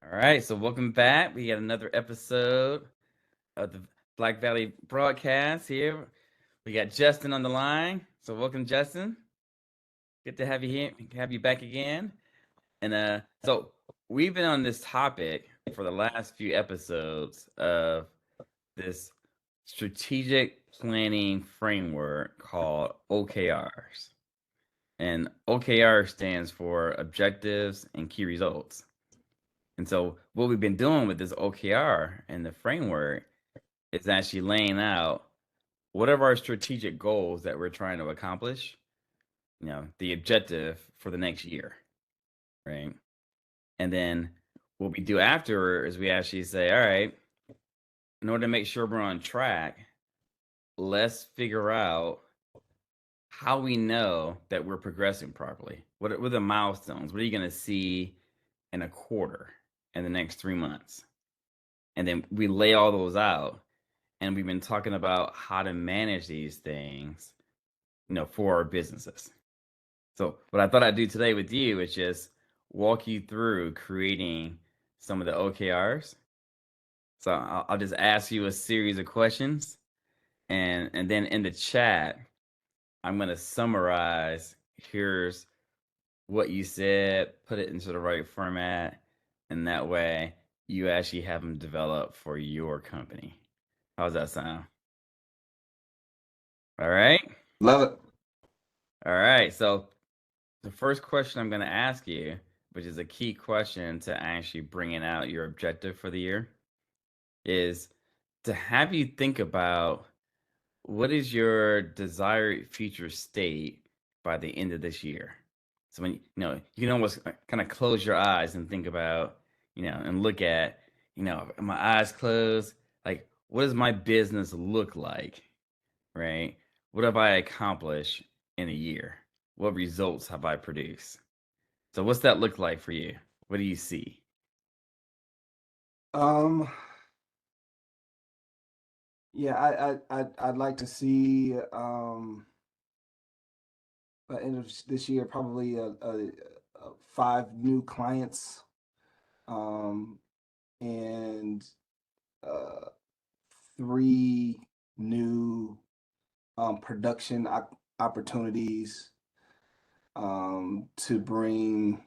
All right, so welcome back. We got another episode of the Black Valley broadcast here. We got Justin on the line. So welcome, Justin. Good to have you here, have you back again. And we've been on this topic for the last few episodes of this strategic planning framework called OKRs. And OKR stands for objectives and key results. And so what we've been doing with this OKR and the framework is actually laying out what are our strategic goals that we're trying to accomplish, the objective for the next year, right? And then what we do after is we actually say, all right, in order to make sure we're on track, let's figure out how we know that we're progressing properly. What are the milestones? What are you going to see in a quarter, in the next 3 months? And then we lay all those out. And we've been talking about how to manage these things, for our businesses. So what I thought I'd do today with you is just walk you through creating some of the OKRs. So I'll just ask you a series of questions, and then in the chat, I'm gonna summarize. Here's what you said, put it into the right format, and that way you actually have them develop for your company. How's that sound? All right. Love it. All right. So the first question I'm going to ask you, which is a key question to actually bringing out your objective for the year, is to have you think about what is your desired future state by the end of this year. So when you can almost kind of close your eyes and think about, and look at, my eyes closed, like what does my business look like, right? What have I accomplished in a year? What results have I produced? So what's that look like for you? What do you see? Um, yeah, I'd like to see by the end of this year probably five new clients, um, and uh, three new production opportunities to bring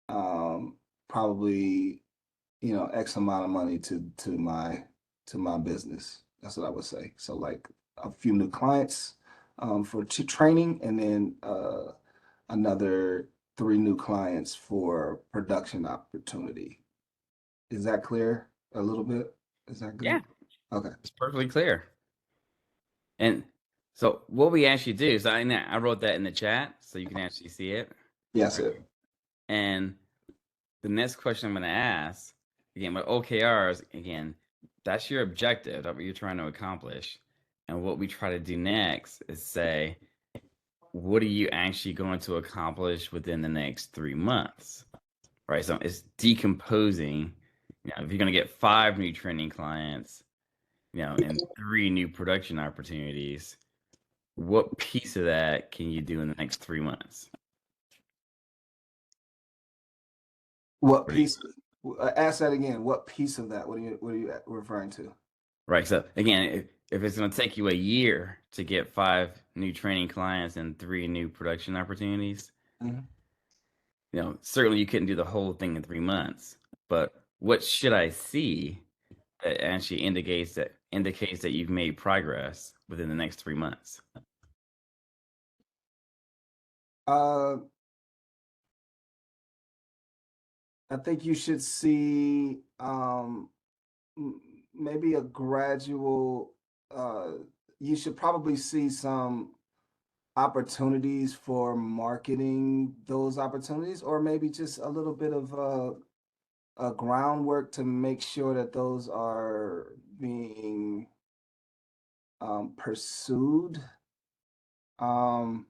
um, probably X amount of money to my business. That's what I would say. So like a few new clients for training, and then another three new clients for production opportunity. Is that clear? A little bit? Is that Yeah, good? Okay. it's perfectly clear. And so what we actually do, so I wrote that in the chat so you can actually see it. Yes, Right. it. And the next question I'm going to ask, again, with OKRs, again, that's your objective, that's what you're trying to accomplish. And what we try to do next is say, what are you actually going to accomplish within the next 3 months? Right. So it's decomposing. If you're going to get five new training clients, and three new production opportunities, what piece of that can you do in the next 3 months? What What do you, piece? Ask that again. What piece of that? What are you referring to? right. So again, if it's going to take you a year to get five new training clients and three new production opportunities, Mhm. certainly you couldn't do the whole thing in 3 months. But what should I see that actually indicates that you've made progress within the next 3 months? Uh, I think you should see maybe a gradual. Uh, you should probably see some opportunities for marketing those opportunities, or maybe just a little bit of groundwork to make sure that those are being pursued. Um,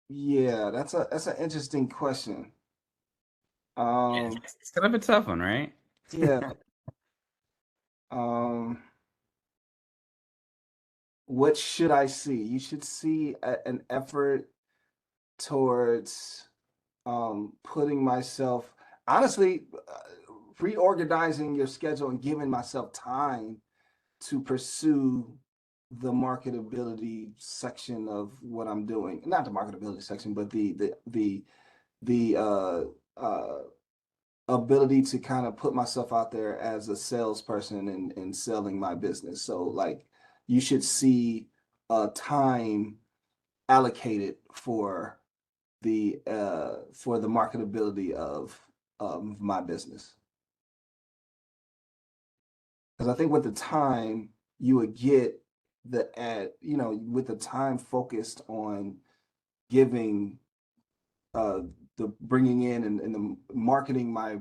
yeah, that's an interesting question. Yeah, Um, it's kind of a tough one, right? yeah. Um, what should I see? You should see an effort towards putting myself, honestly, reorganizing your schedule and giving myself time to pursue the marketability section of what I'm doing. Not the marketability section, but the ability to kind of put myself out there as a salesperson and selling my business. So like you should see time allocated for the marketability of my business. Because I think with the time you would get the ad, with the time focused on giving uh the bringing in and the marketing my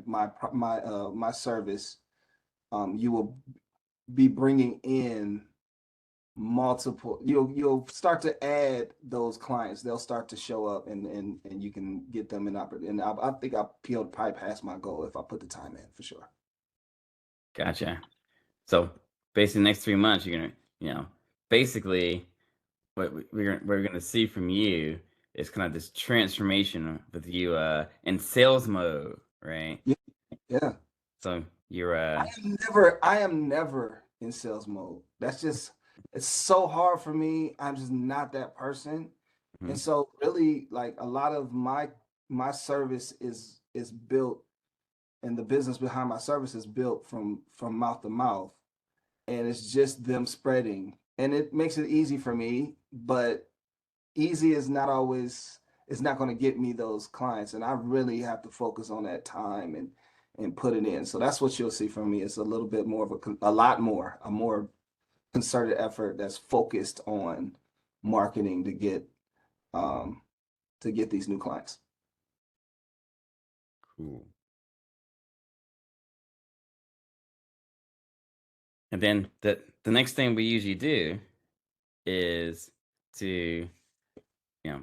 service, you will be bringing in multiple, you'll start to add those clients. They'll start to show up and you can get them an opportunity. And I think I peeled probably past my goal if I put the time in for sure. Gotcha. So basically, the next 3 months, you're gonna, basically, we're gonna see from you is kind of this transformation with you in sales mode, right? Yeah, yeah. So you're I am never in sales mode. That's just, it's so hard for me. I'm just not that person. And mhm. so really like a lot of my service is built, and the business behind my service is built from mouth to mouth. And it's just them spreading. And it makes it easy for me, but easy is not always, it's not going to get me those clients. And I really have to focus on that time and put it in. So that's what you'll see from me. It's a little bit more of a more concerted effort that's focused on marketing to get these new clients. Cool. And then the next thing we usually do is to, know,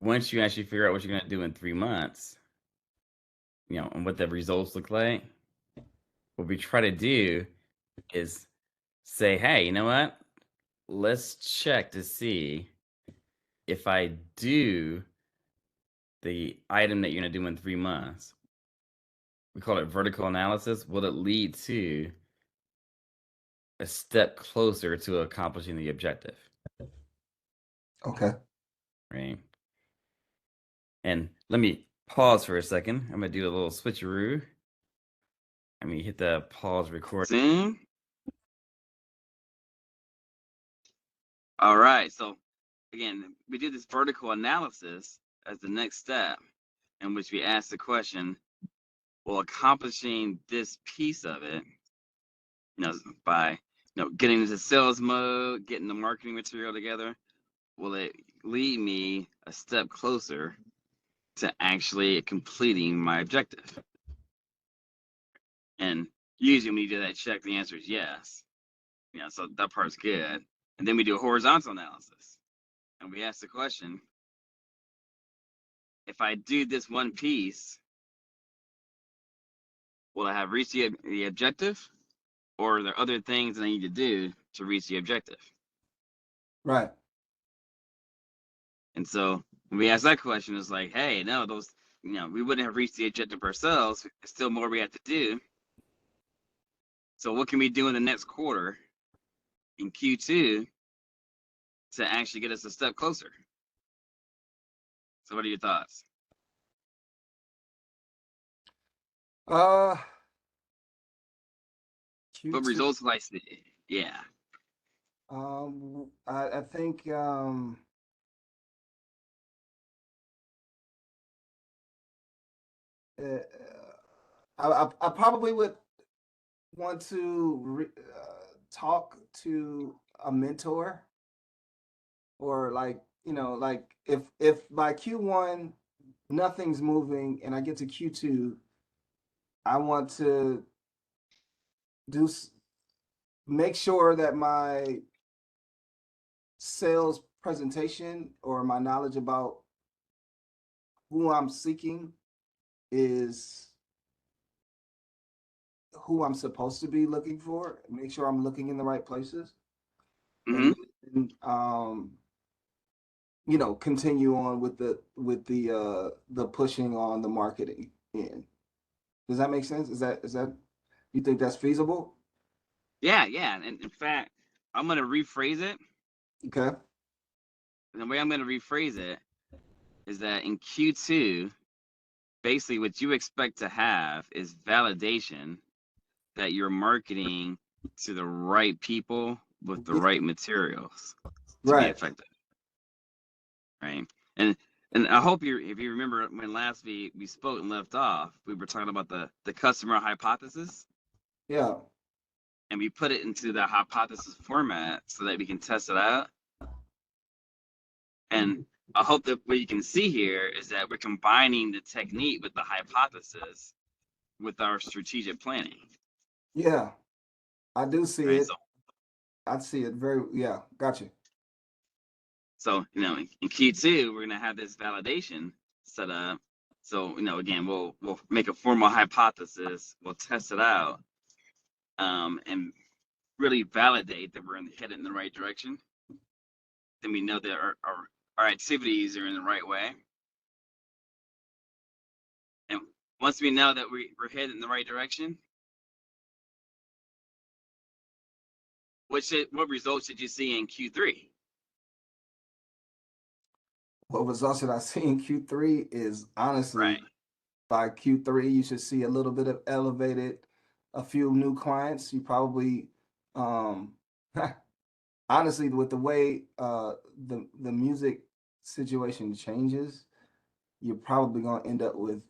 once you actually figure out what you're gonna do in 3 months, and what the results look like, what we try to do is say, hey, you know what? Let's check to see if I do the item that you're gonna do in 3 months. We call it vertical analysis. Will it lead to a step closer to accomplishing the objective? Okay. Right. And let me pause for a second. I'm gonna do a little switcheroo. Let me hit the pause recording. All right. So again, we did this vertical analysis as the next step, in which we ask the question, well, accomplishing this piece of it, by getting into sales mode, getting the marketing material together, will it lead me a step closer to actually completing my objective? And usually when you do that check, the answer is yes. So that part's good. And then we do a horizontal analysis. And we ask the question, if I do this one piece, will I have reached the objective? Or are there other things that I need to do to reach the objective? Right. And so when we ask that question, it's like, hey, no, those, we wouldn't have reached the objective ourselves. There's still more we have to do. So what can we do in the next quarter in Q2 to actually get us a step closer? So what are your thoughts? Uh, What Q2. results will I see? Yeah. I think uh, I probably would want to talk to a mentor, or like, like if by Q1 nothing's moving and I get to Q2, I want to do make sure that my sales presentation or my knowledge about who I'm seeking is who I'm supposed to be looking for. Make sure I'm looking in the right places. Mm-hmm. And then, continue on with the pushing on the marketing end. Does that make sense? Is that you think that's feasible? Yeah, and in fact, I'm going to rephrase it. Okay. And the way I'm going to rephrase it is that in Q2, basically what you expect to have is validation that you're marketing to the right people with the right materials to be Right. effective, right? And I hope if you remember when last we spoke and left off, we were talking about the customer hypothesis, Yeah. and we put it into the hypothesis format so that we can test it out. And I hope that what you can see here is that we're combining the technique with the hypothesis with our strategic planning, Yeah. I do see right? it. I see it very, yeah, gotcha. So in Q2, we're gonna have this validation set up. So again, we'll make a formal hypothesis, we'll test it out, and really validate that we're headed in the right direction. Then we know that our activities are in the right way. And once we know that we're headed in the right direction, what results did you see in Q3? What results that I see in Q3 is honestly Right. by Q3, you should see a little bit of elevated, a few new clients. You probably, um, honestly, with the way the music situation changes, you're probably going to end up with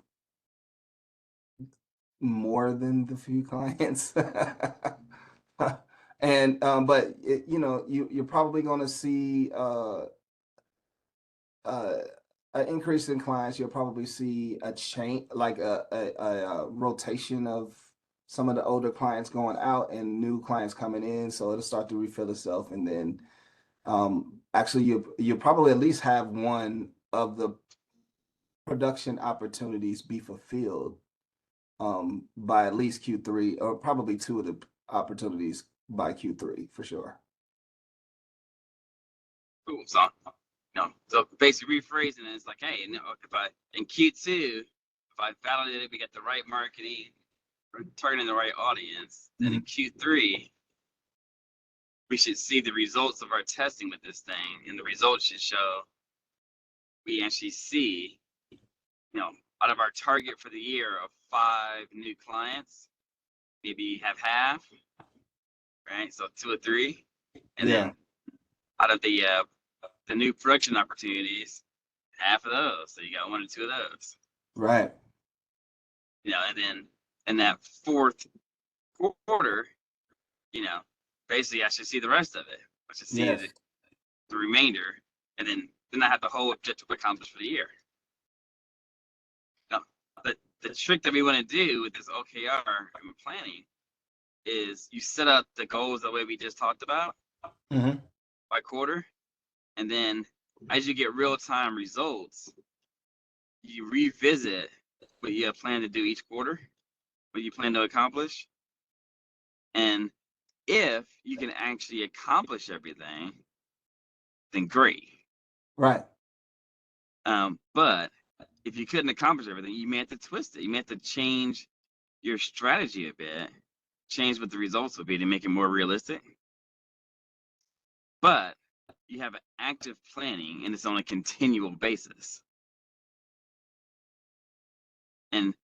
more than the few clients. And but you're probably going to see uh, an increase in clients. You'll probably see a change, like a rotation of some of the older clients going out and new clients coming in. So it'll start to refill itself, and then actually you probably at least have one of the production opportunities be fulfilled by at least Q3, or probably two of the opportunities by Q3 for sure. Cool. So basically rephrasing it is like, hey, if I in Q2, if I validated we got the right marketing, we're targeting the right audience, then in Q3 we should see the results of our testing with this thing, and the results should show we actually see, out of our target for the year of 5 new clients, maybe have half, right? So 2 or 3, and Yeah. then out of the new production opportunities, half of those. So you got 1 or 2 of those. Right. And then in that fourth quarter, basically I should see the rest of it. I should see Yes. the remainder, and then I have the whole objective accomplished for the year. Now, the trick that we want to do with this OKR and planning is you set up the goals the way we just talked about by quarter, and then as you get real-time results, you revisit what you have planned to do each quarter, what you plan to accomplish, and if you can actually accomplish everything, then great. Right. But if you couldn't accomplish everything, you may have to twist it. You may have to change your strategy a bit, change what the results will be to make it more realistic. But you have an active planning, and it's on a continual basis. And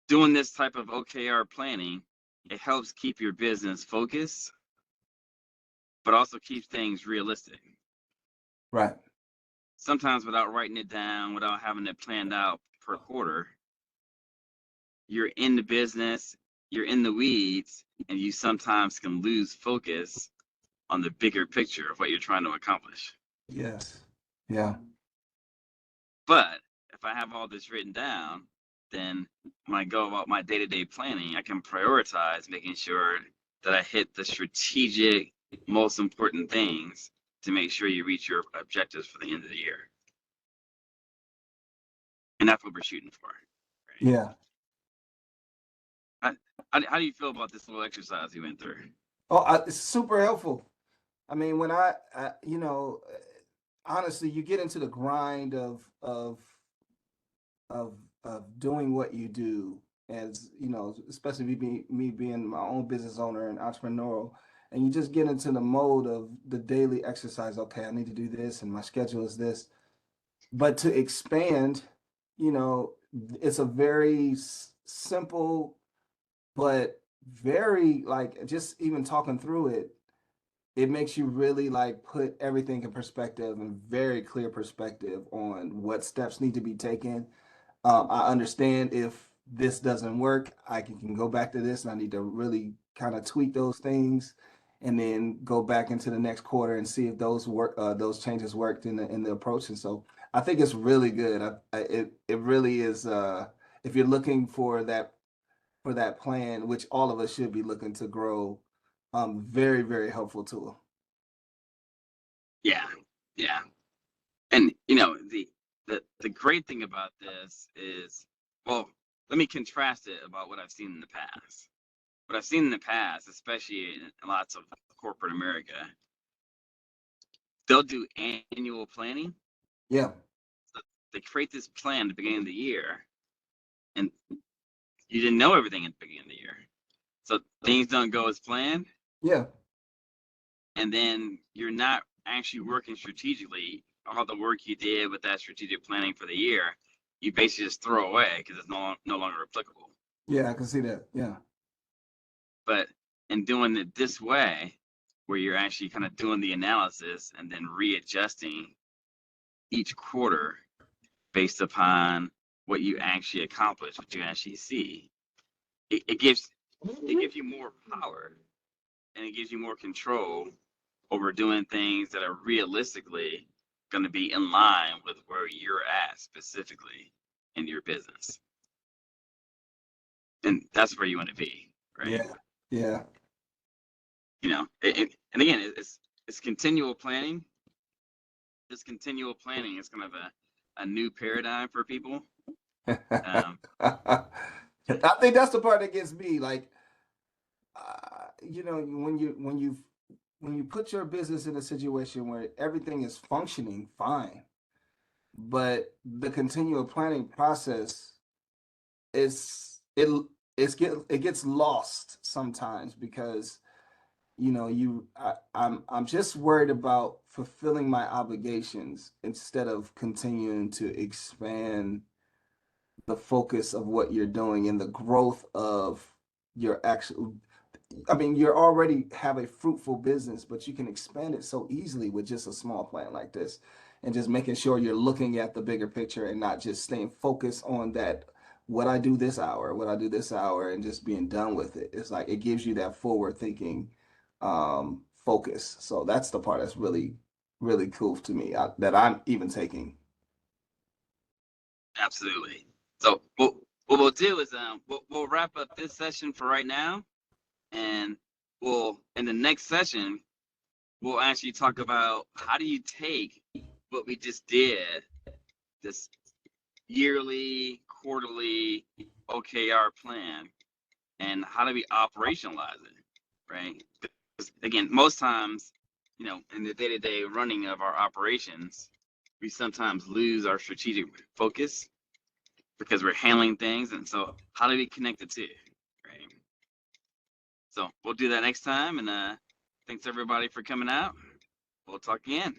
doing this type of OKR planning, it helps keep your business focused, but also keeps things realistic. Right. Sometimes without writing it down, without having it planned out per quarter, you're in the business, you're in the weeds, and you sometimes can lose focus on the bigger picture of what you're trying to accomplish. Yes. Yeah. But if I have all this written down, then when I go about my day-to-day planning, I can prioritize making sure that I hit the strategic, most important things to make sure you reach your objectives for the end of the year. And that's what we're shooting for. Right? Yeah. How do you feel about this little exercise we went through? Oh, it's super helpful. I mean, when I honestly, you get into the grind of doing what you do, as you know, especially me being my own business owner and entrepreneurial, and you just get into the mode of the daily exercise. Okay, I need to do this, and my schedule is this. But to expand, you know, it's a very simple, but very like just even talking through it, it makes you really like put everything in perspective and very clear perspective on what steps need to be taken. I understand if this doesn't work, I can go back to this and I need to really kind of tweak those things and then go back into the next quarter and see if those changes worked in the approach. And so I think it's really good. It really is. If you're looking for that plan, which all of us should be looking to grow, very, very helpful tool. Yeah, yeah. And you know, the great thing about this is, well, let me contrast it about what I've seen in the past. What I've seen in the past, especially in lots of corporate America, they'll do annual planning. Yeah, So they create this plan at the beginning of the year, and you didn't know everything at the beginning of the year. So things don't go as planned, yeah, and then you're not actually working strategically. All the work you did with that strategic planning for the year, you basically just throw away because it's no longer applicable. yeah. I can see that. Yeah, But in doing it this way, where you're actually kind of doing the analysis and then readjusting each quarter based upon what you actually accomplish, what you actually see, it gives you more power, and it gives you more control over doing things that are realistically going to be in line with where you're at specifically in your business. And that's where you want to be, right? yeah, yeah. You know, and again, it's continual planning. This continual planning is kind of a new paradigm for people. Um, I think that's the part that gets me. Like, you know, when you put your business in a situation where everything is functioning fine, but the continual planning process is it gets lost sometimes because you know I'm just worried about fulfilling my obligations instead of continuing to expand the focus of what you're doing and the growth of your actual. I mean, you already have a fruitful business, but you can expand it so easily with just a small plan like this, and just making sure you're looking at the bigger picture and not just staying focused on that. What I do this hour, what I do this hour, and just being done with it. It's like it gives you that forward thinking focus. So that's the part that's really, really cool to me that I'm even taking. Absolutely. So what we'll do is we'll wrap up this session for right now, and we'll in the next session we'll actually talk about how do you take what we just did, this yearly, quarterly OKR plan, and how do we operationalize it, right? Because again, most times, you know, in the day-to-day running of our operations, we sometimes lose our strategic focus because we're handling things. And so how do we connect the two, right? So we'll do that next time. And thanks everybody for coming out. We'll talk again.